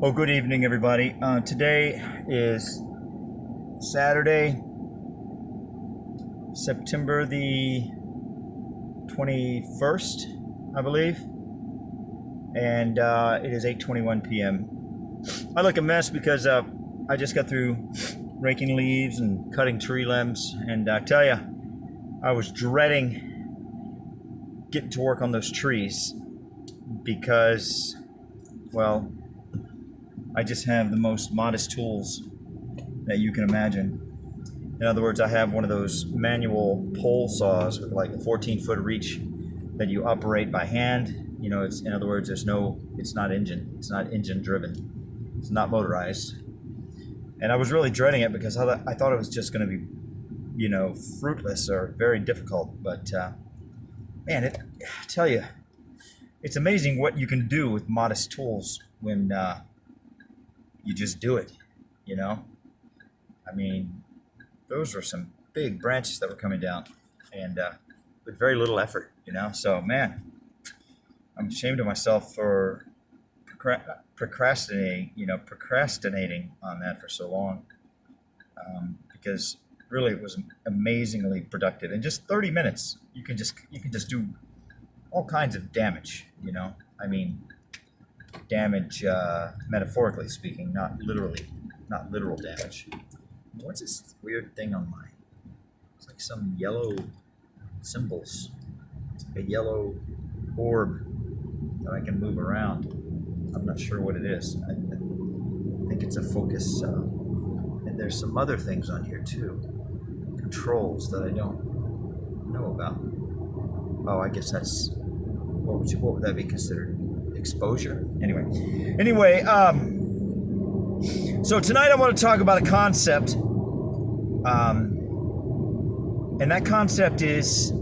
Well, good evening, everybody. Today is Saturday, September the 21st, I believe, and it is 8:21 p.m. I look a mess because I just got through raking leaves and cutting tree limbs, and I tell you, I was dreading getting to work on those trees because, well, I just have the most modest tools that you can imagine. In other words, I have one of those manual pole saws with like a 14-foot reach that you operate by hand. You know, in other words, it's not engine driven. It's not motorized. And I was really dreading it because I thought it was just going to be, fruitless or very difficult. But man, I tell you, it's amazing what you can do with modest tools when you just do it, I mean, those were some big branches that were coming down, and with very little effort, So, man, I'm ashamed of myself for procrastinating on that for so long, because really it was amazingly productive. In just 30 minutes, you can just do all kinds of damage, I mean, damage, metaphorically speaking, not literal damage. What's this weird thing on mine? It's like some yellow symbols. It's like a yellow orb that I can move around. I'm not sure what it is. I think it's a focus. And there's some other things on here too. Controls that I don't know about. Oh, I guess that's, what would that be considered? Exposure. Anyway, so tonight I want to talk about a concept, and that concept is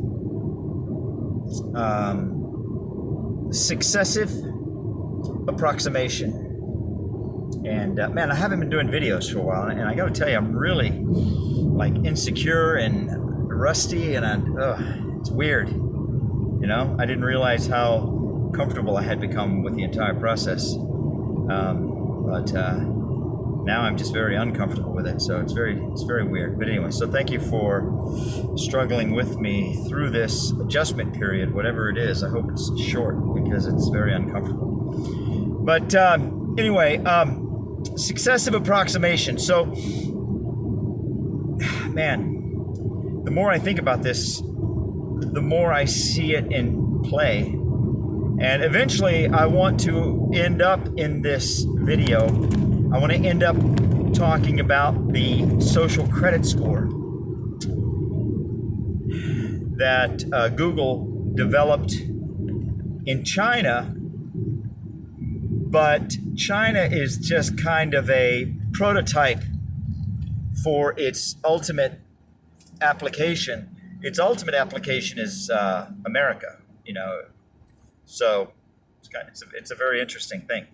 successive approximation. And man, I haven't been doing videos for a while, and I got to tell you, I'm really like insecure and rusty, and it's weird. I didn't realize how comfortable I had become with the entire process, but now I'm just very uncomfortable with it. So it's very weird. But anyway, so thank you for struggling with me through this adjustment period, whatever it is. I hope it's short because it's very uncomfortable. But anyway, successive approximation. So, man, the more I think about this, the more I see it in play. And eventually I want to end up in this video, I want to end up talking about the social credit score that Google developed in China. But China is just kind of a prototype for its ultimate application. Its ultimate application is America, So it's a very interesting thing.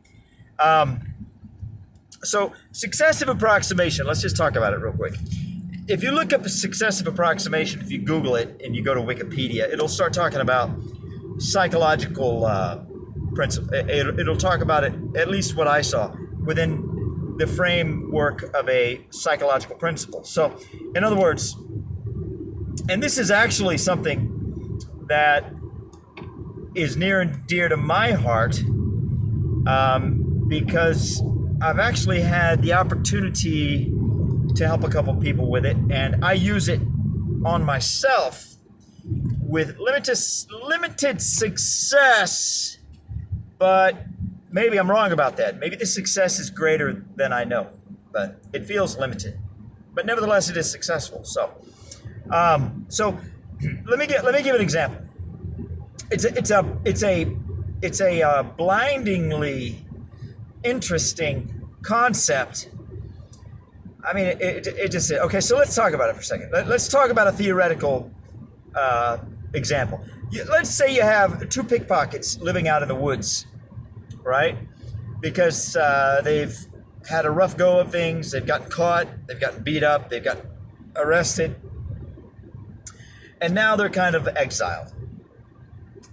So successive approximation, let's just talk about it real quick. If you look up a successive approximation, if you Google it and you go to Wikipedia, it'll start talking about psychological principle. It'll talk about it, at least what I saw, within the framework of a psychological principle. So in other words, and this is actually something that is near and dear to my heart, because I've actually had the opportunity to help a couple people with it, and I use it on myself with limited success, but maybe I'm wrong about that. Maybe the success is greater than I know, but it feels limited. But nevertheless, it is successful. So let me give an example. It's a blindingly interesting concept. I mean, it just okay. So let's talk about it for a second. Let's talk about a theoretical example. Let's say you have two pickpockets living out in the woods, right? Because they've had a rough go of things. They've gotten caught. They've gotten beat up. They've got arrested, and now they're kind of exiled.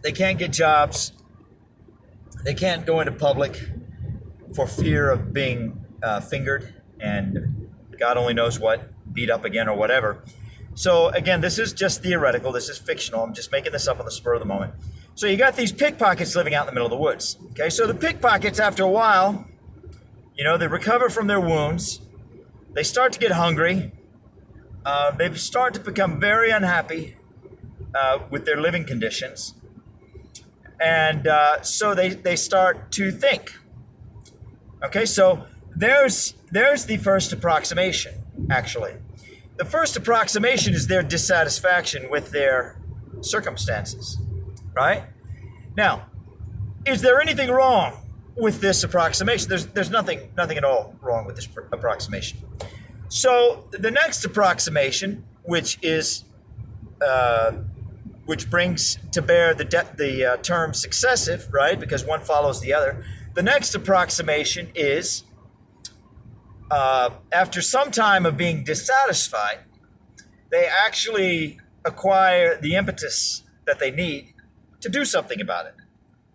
They can't get jobs. They can't go into public. for fear of being fingered and God only knows what, beat up again or whatever. So again, this is just theoretical. This is fictional. I'm just making this up on the spur of the moment. So you got these pickpockets living out in the middle of the woods. Okay, so the pickpockets, after a while, they recover from their wounds. They start to get hungry. They start to become very unhappy with their living conditions. And so they start to think. Okay, so there's the first approximation, actually. The first approximation is their dissatisfaction with their circumstances, right? Now, is there anything wrong with this approximation? There's nothing at all wrong with this approximation. So the next approximation, which brings to bear the term successive, right? Because one follows the other. The next approximation is after some time of being dissatisfied, they actually acquire the impetus that they need to do something about it.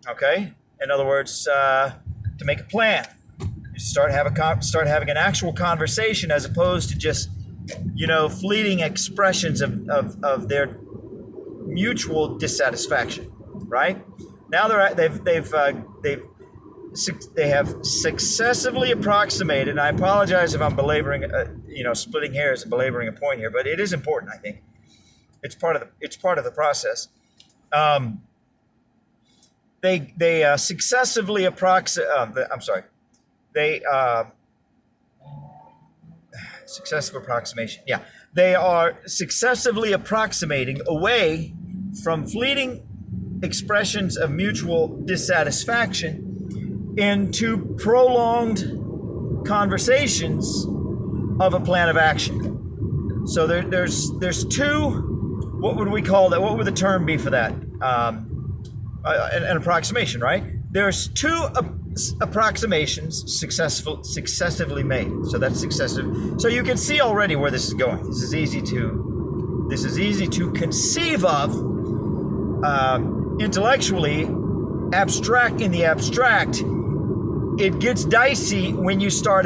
Okay? In other words, to make a plan. You start having an actual conversation as opposed to just, fleeting expressions of their mutual dissatisfaction, right? Now they have successively approximated, and I apologize if I'm belaboring, splitting hairs and belaboring a point here, but it is important, I think. It's part of the process. They successively successive approximation. Yeah, they are successively approximating away from fleeting expressions of mutual dissatisfaction into prolonged conversations of a plan of action. So there's two. What would we call that? What would the term be for that? An approximation, right? There's two approximations successively made. So that's successive. So you can see already where this is going. This is easy to conceive of intellectually. In the abstract. It gets dicey when you start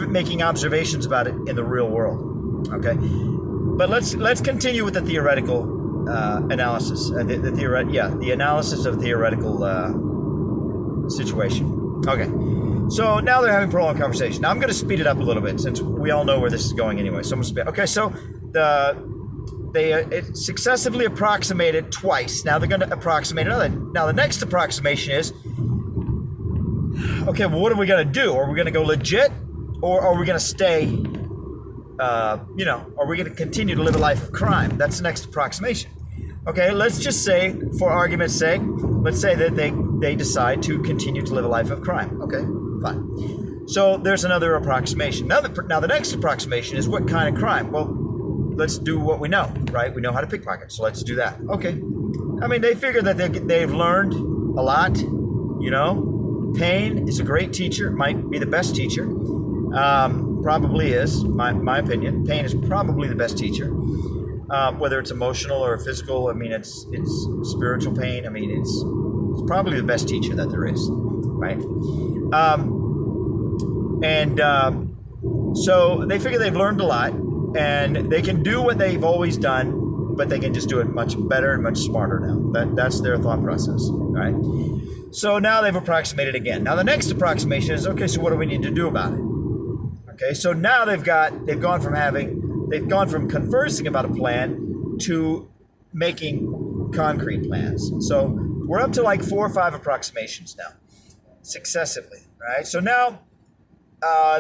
making observations about it in the real world. Okay, but let's continue with the theoretical analysis. The analysis of theoretical situation. Okay, so now they're having prolonged conversation. Now I'm going to speed it up a little bit since we all know where this is going anyway. So I'm going to speed. Okay, so it successively approximated twice. Now they're going to approximate another. Now the next approximation is, okay, well, what are we going to do? Are we going to go legit, or are we going to stay, are we going to continue to live a life of crime? That's the next approximation. Okay, let's just say, for argument's sake, let's say that they decide to continue to live a life of crime. Okay, fine. So there's another approximation. Now the next approximation is what kind of crime? Well, let's do what we know, right? We know how to pickpocket, so let's do that. Okay. I mean, they figure that they've learned a lot, Pain is a great teacher, might be the best teacher. Probably is, my opinion. Pain is probably the best teacher. Whether it's emotional or physical, I mean, it's spiritual pain. I mean, it's probably the best teacher that there is, right? So they figure they've learned a lot, and they can do what they've always done, but they can just do it much better and much smarter now. That's their thought process, right? So now they've approximated again. Now the next approximation is, okay, so what do we need to do about it? Okay, so now they've gone from conversing about a plan to making concrete plans. So we're up to like 4 or 5 approximations now, successively, right? So now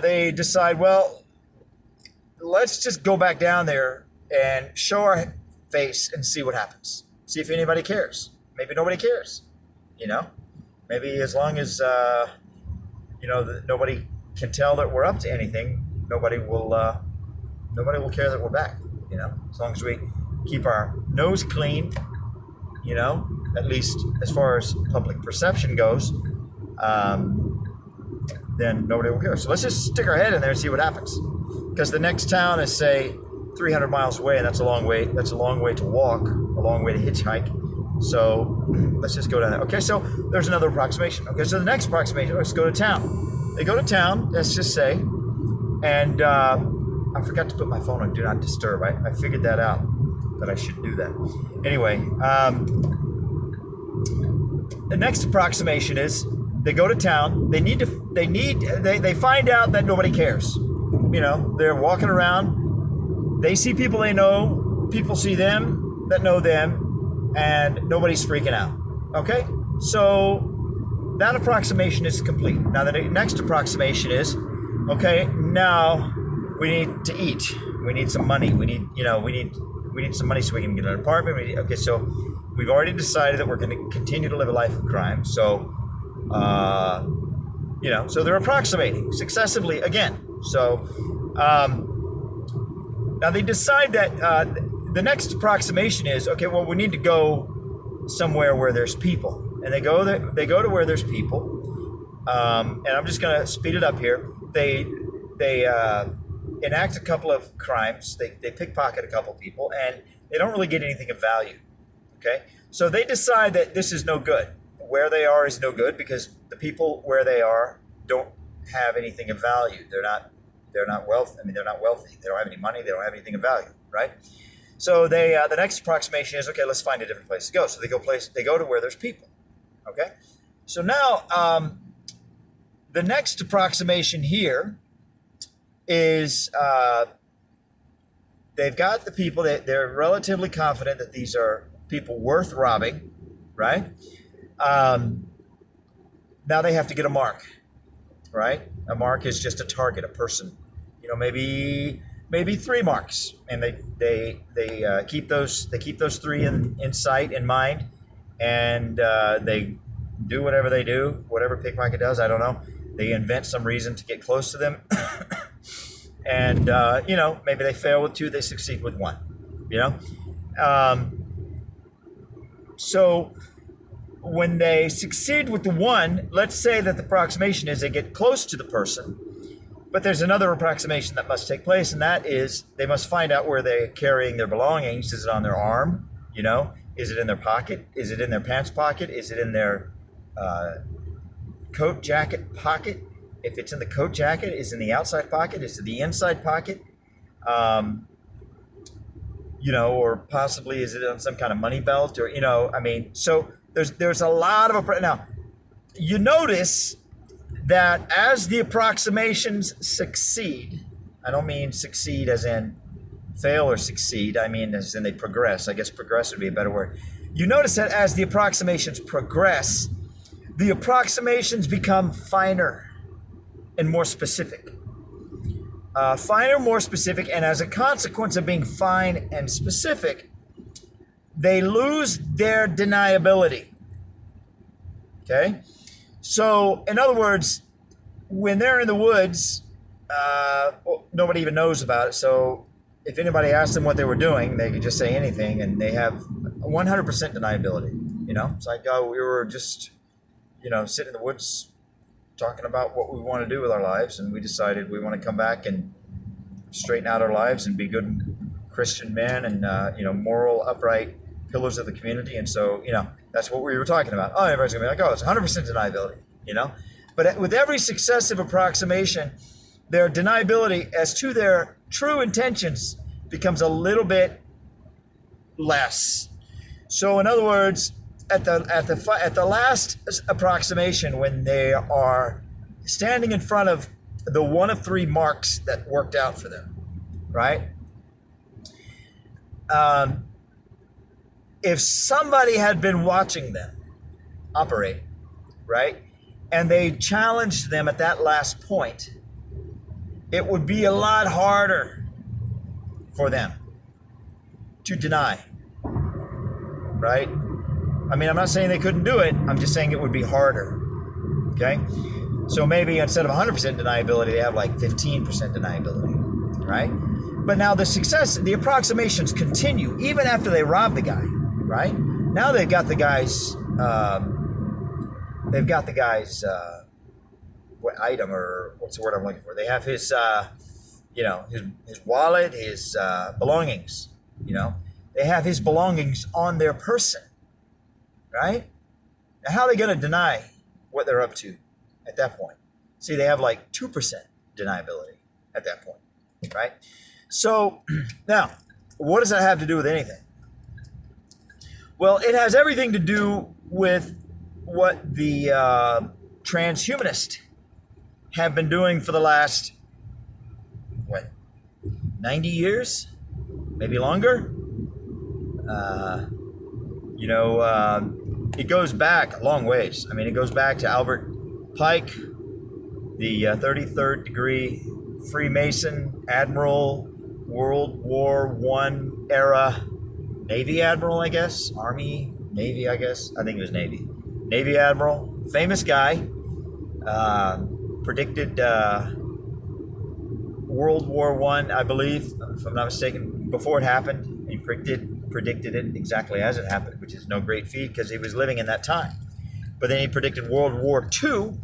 they decide, well, let's just go back down there and show our face and see what happens. See if anybody cares. Maybe nobody cares, Maybe as long as, nobody can tell that we're up to anything, nobody will care that we're back, As long as we keep our nose clean, at least as far as public perception goes, then nobody will care. So let's just stick our head in there and see what happens. Because the next town is, say, 300 miles away, and that's a long way. That's a long way to walk, a long way to hitchhike. So let's just go down there. Okay, so there's another approximation. Okay, so the next approximation, let's go to town. they go to town, let's just say, and I forgot to put my phone on Do Not Disturb. I figured that out, that I should do that. Anyway, the next approximation is they go to town. They find out that nobody cares. You know, they're walking around. They see people they know. People see them that know them, and nobody's freaking out. Okay, so that approximation is complete. Now the next approximation is, okay, now we need to eat. We need some money. We need some money so we can get an apartment. Okay, so we've already decided that we're going to continue to live a life of crime. So, so they're approximating successively again. So now they decide that the next approximation is, okay, well, we need to go somewhere where there's people. And they go to where there's people. And I'm just going to speed it up here. They enact a couple of crimes. They pickpocket a couple people, and they don't really get anything of value. Okay, so they decide that this is no good. Where they are is no good because the people where they are don't have anything of value. They're not wealthy. I mean, they're not wealthy. They don't have any money. They don't have anything of value, right? So the next approximation is, okay, let's find a different place to go. So they go to where there's people. Okay, so now the next approximation here is they've got the people that they're relatively confident that these are people worth robbing, right? Now they have to get a mark, right? A mark is just a target, a person. You know, maybe 3 marks, and they keep those three in sight, in mind, and they do whatever they do, whatever pickpocket does. I don't know. They invent some reason to get close to them, and maybe they fail with 2, they succeed with 1. You know, so when they succeed with the 1, let's say that the approximation is they get close to the person. But there's another approximation that must take place, and that is they must find out where they're carrying their belongings. Is it on their arm? You know, is it in their pocket? Is it in their pants pocket? Is it in their coat jacket pocket? If it's in the coat jacket, is it in the outside pocket? Is it the inside pocket? Or possibly is it on some kind of money belt? Or so there's a lot of now. You notice that as the approximations succeed, I don't mean succeed as in fail or succeed, I mean as in they progress. I guess progress would be a better word. You notice that as the approximations progress, the approximations become finer and more specific. Finer, more specific, and as a consequence of being fine and specific, they lose their deniability. Okay? So, in other words, when they're in the woods, nobody even knows about it. So, if anybody asked them what they were doing, they could just say anything, and they have 100% deniability. You know, it's like, oh, we were just, sitting in the woods talking about what we want to do with our lives, and we decided we want to come back and straighten out our lives and be good Christian men and, moral, upright pillars of the community. And so, that's what we were talking about. Oh, everybody's going to be like, oh, it's 100% deniability, But with every successive approximation, their deniability as to their true intentions becomes a little bit less. So in other words, at the last approximation, when they are standing in front of the one of 3 marks that worked out for them, right? If somebody had been watching them operate, right, and they challenged them at that last point, it would be a lot harder for them to deny, right? I mean, I'm not saying they couldn't do it. I'm just saying it would be harder, okay? So maybe instead of 100% deniability, they have like 15% deniability, right? But now the approximations continue even after they rob the guy, right? Now they've got the guy's, what item, or what's the word I'm looking for? They have his, his wallet, his belongings, They have his belongings on their person, right? Now, how are they going to deny what they're up to at that point? See, they have like 2% deniability at that point, right? So now, what does that have to do with anything? Well, it has everything to do with what the transhumanists have been doing for the last, 90 years? Maybe longer? It goes back a long ways. I mean, it goes back to Albert Pike, the 33rd degree Freemason admiral, World War I era Navy admiral, I guess. Army, Navy, I guess. I think it was Navy. Navy admiral, famous guy, predicted World War I believe, if I'm not mistaken, before it happened. He predicted it exactly as it happened, which is no great feat because he was living in that time. But then he predicted World War II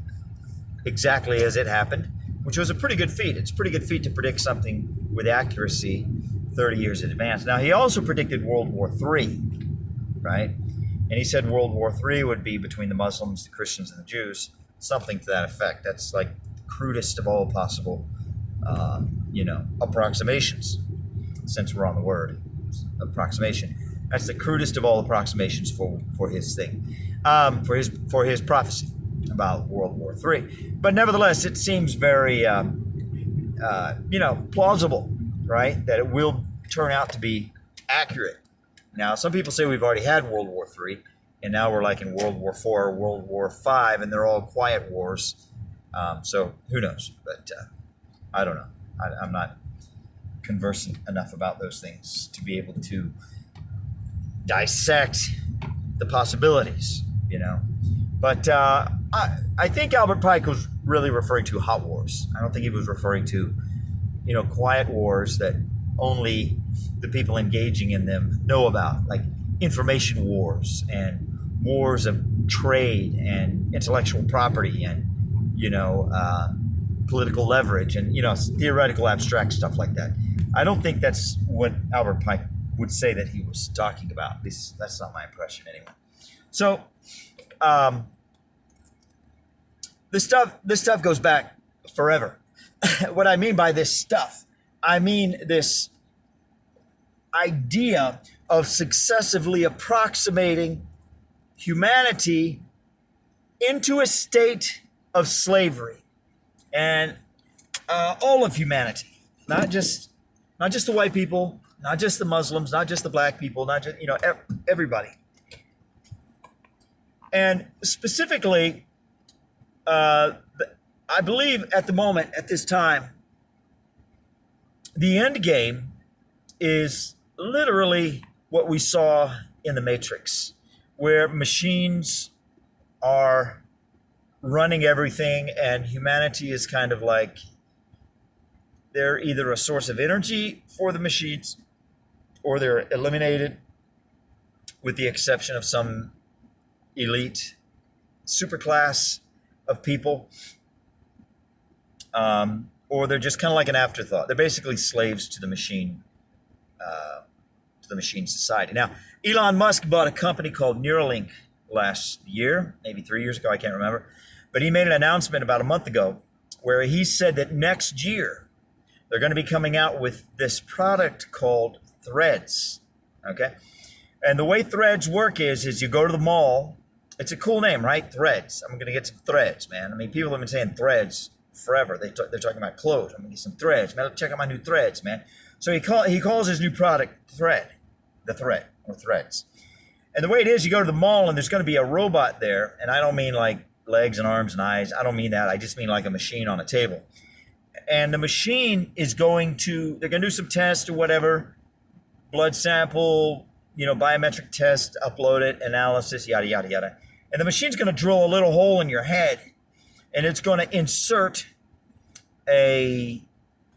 exactly as it happened, which was a pretty good feat. It's a pretty good feat to predict something with accuracy 30 years in advance. Now, he also predicted World War III, right? And he said World War III would be between the Muslims, the Christians, and the Jews, something to that effect. That's like the crudest of all possible, approximations, since we're on the word approximation. That's the crudest of all approximations for his thing, for his prophecy about World War III. But nevertheless, it seems very, plausible, right? That it will turn out to be accurate. Now, some people say we've already had World War III, and now we're like in World War IV or World War V, and they're all quiet wars. So who knows? But I don't know. I'm not conversant enough about those things to be able to dissect the possibilities, But I think Albert Pike was really referring to hot wars. I don't think he was referring to, quiet wars that only the people engaging in them know about, like information wars and wars of trade and intellectual property and, political leverage and, theoretical abstract stuff like that. I don't think that's what Albert Pike would say that he was talking about. At least that's not my impression anyway. So, this stuff goes back forever. What I mean by this stuff, I mean this idea of successively approximating humanity into a state of slavery, and all of humanity, not just the white people, not just the Muslims, not just the black people, not just everybody, and specifically. I believe at the moment, at this time, the end game is literally what we saw in the Matrix, where machines are running everything and humanity is kind of like they're either a source of energy for the machines or they're eliminated, with the exception of some elite superclass of people, or they're just kind of like an afterthought. They're basically slaves to the machine society. Now, Elon Musk bought a company called NeuraLink last year, maybe 3 years ago, I can't remember. But he made an announcement about a month ago where he said that next year they're going to be coming out with this product called Threads. Okay? And the way Threads work is you go to the mall. It's a cool name, right? Threads. I'm going to get some threads, man. I mean, people have been saying threads forever. They're talking about clothes. I'm going to get some threads, man. Check out my new threads, man. So he calls his new product Thread, the Thread, or Threads. And the way it is, you go to the mall and there's going to be a robot there. And I don't mean like legs and arms and eyes. I don't mean that. I just mean like a machine on a table. And the machine is they're going to do some tests or whatever, blood sample, biometric test, upload it, analysis, yada, yada, yada. And the machine's going to drill a little hole in your head, and it's going to insert a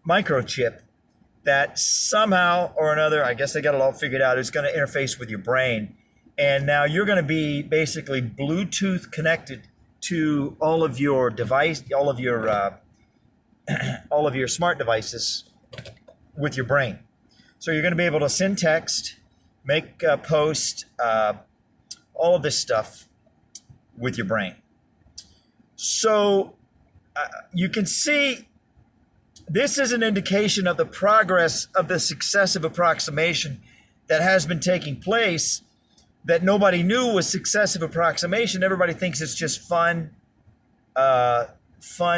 microchip that somehow or another, I guess they got it all figured out, is going to interface with your brain. And now you're going to be basically Bluetooth connected to all of your all of your smart devices with your brain. So you're going to be able to send text, make a post, all of this stuff with your brain. So you can see this is an indication of the progress of the successive approximation that has been taking place that nobody knew was successive approximation. Everybody thinks it's just fun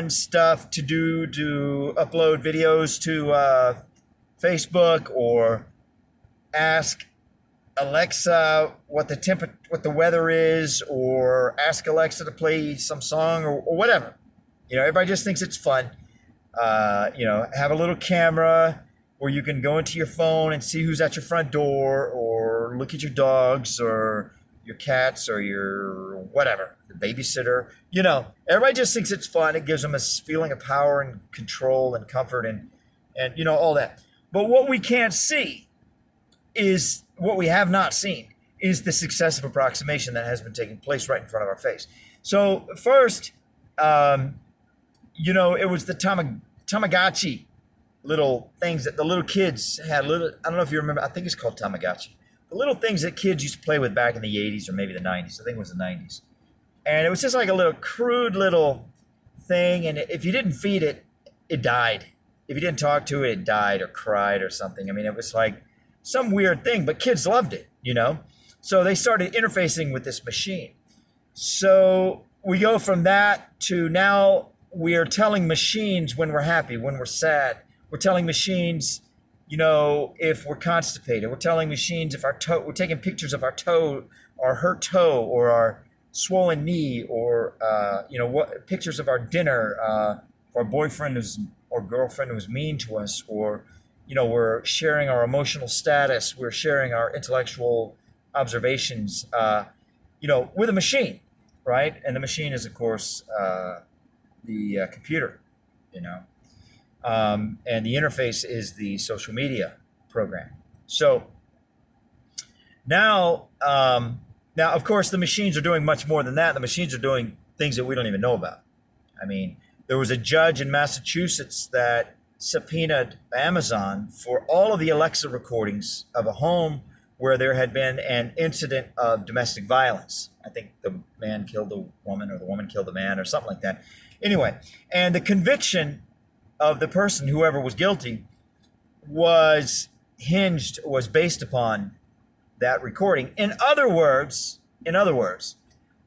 stuff to do, to upload videos to Facebook, or ask Alexa what the weather is, or ask Alexa to play some song, or whatever. Everybody just thinks it's fun. Have a little camera where you can go into your phone and see who's at your front door, or look at your dogs or your cats or your whatever, the babysitter. Everybody just thinks it's fun. It gives them a feeling of power and control and comfort and all that. But what we can't see is, what we have not seen is the successive approximation that has been taking place right in front of our face. So first, it was the Tamagotchi little things that the little kids had. I don't know if you remember, I think it's called Tamagotchi. The little things that kids used to play with back in the 80s or maybe the 90s. I think it was the 90s. And it was just like a little crude little thing. And if you didn't feed it, it died. If you didn't talk to it, it died or cried or something. I mean, it was like some weird thing, but kids loved it, So they started interfacing with this machine. So we go from that to now we are telling machines when we're happy, when we're sad. We're telling machines, if we're constipated. We're telling machines if we're taking pictures of our toe, our hurt toe, or our swollen knee, or what pictures of our dinner, if our boyfriend or girlfriend was mean to us, or we're sharing our emotional status, we're sharing our intellectual observations, with a machine, right? And the machine is, of course, the computer, and the interface is the social media program. So now, of course, the machines are doing much more than that. The machines are doing things that we don't even know about. I mean, there was a judge in Massachusetts that subpoenaed Amazon for all of the Alexa recordings of a home where there had been an incident of domestic violence. I think the man killed the woman, or the woman killed the man, or something like that. Anyway, and the conviction of the person, whoever was guilty, was based upon that recording. In other words,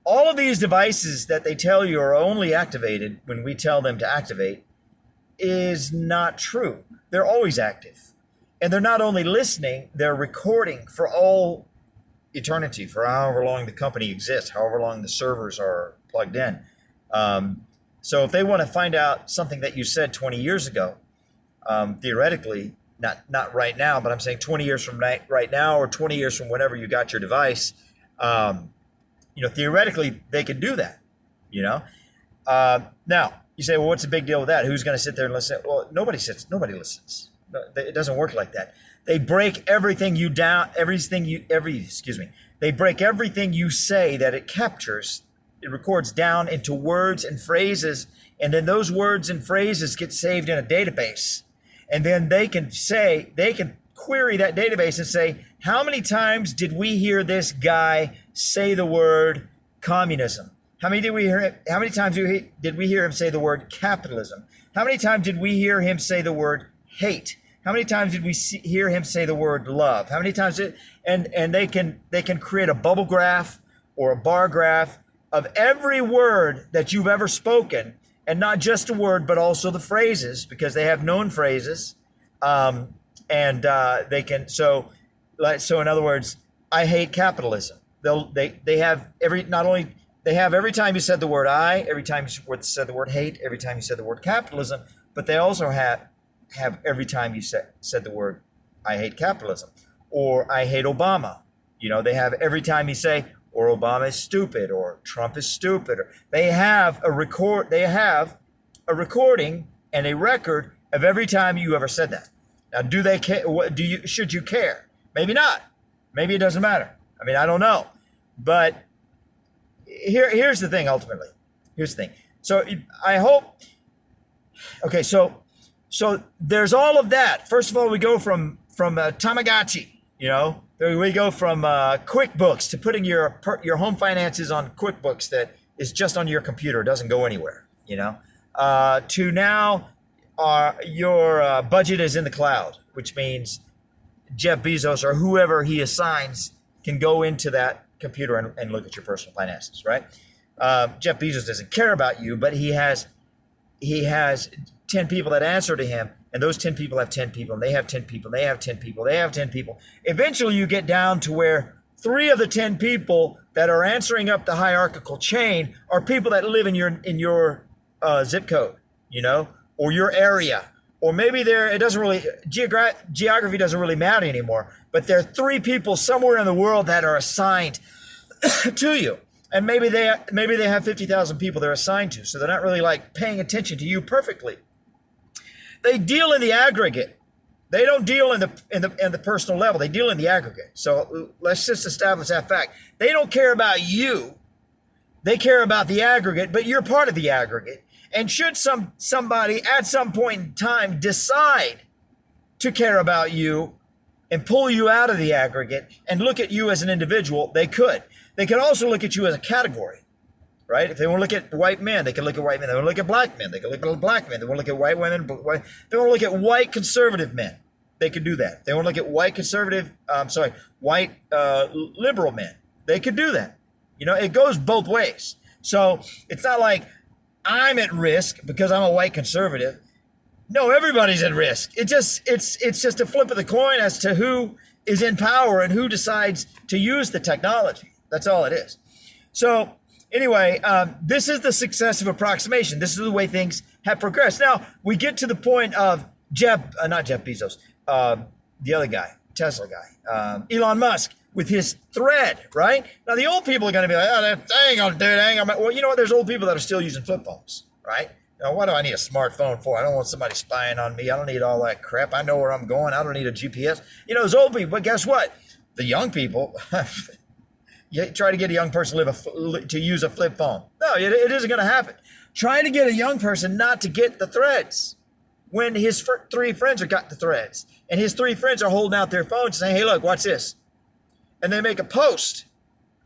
all of these devices that they tell you are only activated when we tell them to activate is not true. They're always active. And they're not only listening, they're recording for all eternity, for however long the company exists, however long the servers are plugged in. So if they want to find out something that you said 20 years ago, theoretically, not right now, but I'm saying 20 years from right now, or 20 years from whenever you got your device, theoretically they could do that, Now, you say, well, what's the big deal with that? Who's going to sit there and listen? Well, nobody listens. No, it doesn't work like that. They break everything you down, they break everything you say that it captures. It records down into words and phrases, and then those words and phrases get saved in a database. And then they can query that database and say, how many times did we hear this guy say the word communism? How many times did we hear him say the word capitalism? How many times did we hear him say the word hate? How many times did we hear him say the word love? How many times and they can create a bubble graph or a bar graph of every word that you've ever spoken, and not just a word, but also the phrases, because they have known phrases, they can. So in other words, I hate capitalism. They have every time you said the word I, every time you said the word hate, every time you said the word capitalism, but they also have every time you said the word I hate capitalism, or I hate Obama. They have every time you say, or Obama is stupid, or Trump is stupid. They have a recording and a record of every time you ever said that. Now, do they care? Should you care? Maybe not. Maybe it doesn't matter. I mean, I don't know. But here's the thing. Ultimately, here's the thing. So I hope. Okay, so there's all of that. First of all, we go from Tamagotchi. We go from QuickBooks to putting your home finances on QuickBooks that is just on your computer. It doesn't go anywhere, to now your budget is in the cloud, which means Jeff Bezos or whoever he assigns can go into that computer and look at your personal finances, right? Jeff Bezos doesn't care about you, but he has 10 people that answer to him, and those 10 people have 10 people, and they have 10 people, and they have 10 people, they have 10 people. Eventually you get down to where 3 of the 10 people that are answering up the hierarchical chain are people that live in your zip code, or your area. Or maybe it doesn't really, geography doesn't really matter anymore, but there are 3 people somewhere in the world that are assigned to you. And maybe they have 50,000 people they're assigned to, so they're not really like paying attention to you perfectly. They deal in the aggregate. They don't deal in the personal level. They deal in the aggregate. So let's just establish that fact. They don't care about you. They care about the aggregate, but you're part of the aggregate. And should somebody at some point in time decide to care about you and pull you out of the aggregate and look at you as an individual, they could. They could also look at you as a category, right? If they want to look at white men, they can look at white men. They want to look at black men, they can look at black men. They want to look at white women. They want to look at white conservative men. They could do that. They want to look at white liberal men. They could do that. It goes both ways. So it's not like I'm at risk because I'm a white conservative. No, everybody's at risk. It's just a flip of the coin as to who is in power and who decides to use the technology. That's all it is. So anyway, this is the successive approximation. This is the way things have progressed. Now we get to the point of not Jeff Bezos, the other guy, Tesla guy, Elon Musk, with his thread, right? Now the old people are going to be like, oh, they ain't going to do it. Well, you know what? There's old people that are still using flip phones, right? What do I need a smartphone for? I don't want somebody spying on me. I don't need all that crap. I know where I'm going. I don't need a GPS. Those old people. But guess what? The young people, you try to get a young person to use a flip phone. No, it isn't going to happen. Trying to get a young person not to get the threads when his 3 friends have got the threads. And his 3 friends are holding out their phones saying, hey, look, watch this. And they make a post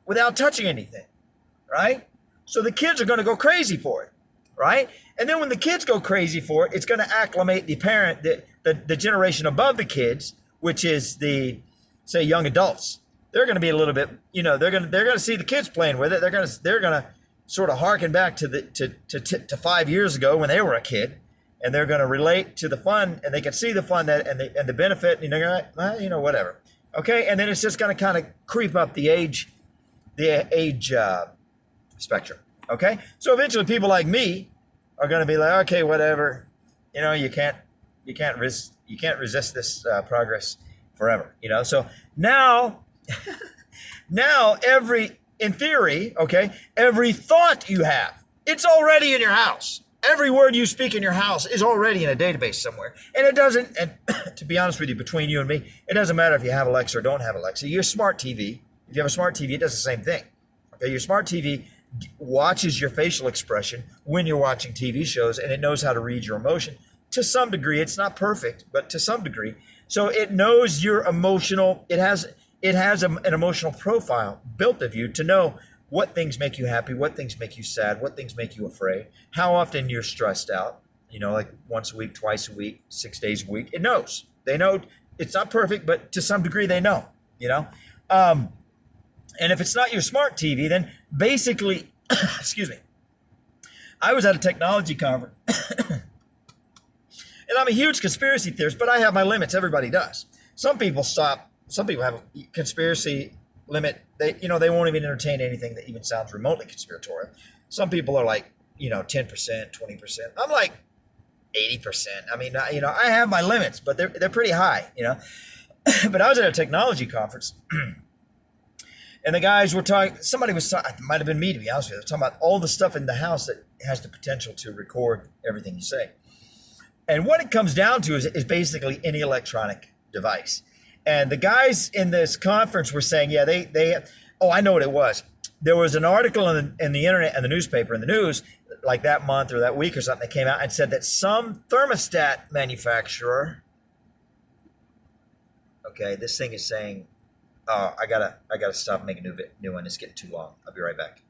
without touching anything, right? So the kids are going to go crazy for it, right? And then when the kids go crazy for it, it's going to acclimate the parent, the generation above the kids, which is say young adults. They're going to be a little bit, they're going to see the kids playing with it. They're going to sort of harken back to 5 years ago when they were a kid, and they're going to relate to the fun, and they can see the fun and the benefit, and they're going to, well, whatever. Okay, and then it's just going to kind of creep up the age spectrum. Okay, so eventually people like me are going to be like, okay, whatever. You can't resist this progress forever. So now in theory, okay, every thought you have, it's already in your house. Every word you speak in your house is already in a database somewhere. And it doesn't, and to be honest with you, between you and me, it doesn't matter if you have Alexa or don't have Alexa. Your smart TV, if you have a smart TV, it does the same thing. Okay, your smart TV watches your facial expression when you're watching TV shows, and it knows how to read your emotion. To some degree, it's not perfect, but to some degree. So it knows your emotional, it has an emotional profile built of you to know what things make you happy, what things make you sad, what things make you afraid, how often you're stressed out, like once a week, twice a week, 6 days a week. It knows. They know it's not perfect, but to some degree they know, And if it's not your smart TV, then basically, excuse me, I was at a technology conference, and I'm a huge conspiracy theorist, but I have my limits. Everybody does. Some people have a conspiracy limit. They won't even entertain anything that even sounds remotely conspiratorial. Some people are like, 10%, 20%. I'm like 80%. I mean, I have my limits, but they're pretty high, But I was at a technology conference, and the guys were talking, it might have been me, to be honest with you, talking about all the stuff in the house that has the potential to record everything you say. And what it comes down to is basically any electronic device. And the guys in this conference were saying, yeah, I know what it was. There was an article in the internet and the newspaper and the news, like that month or that week or something, that came out and said that some thermostat manufacturer, okay, this thing is saying, I gotta stop making new one. It's getting too long. I'll be right back.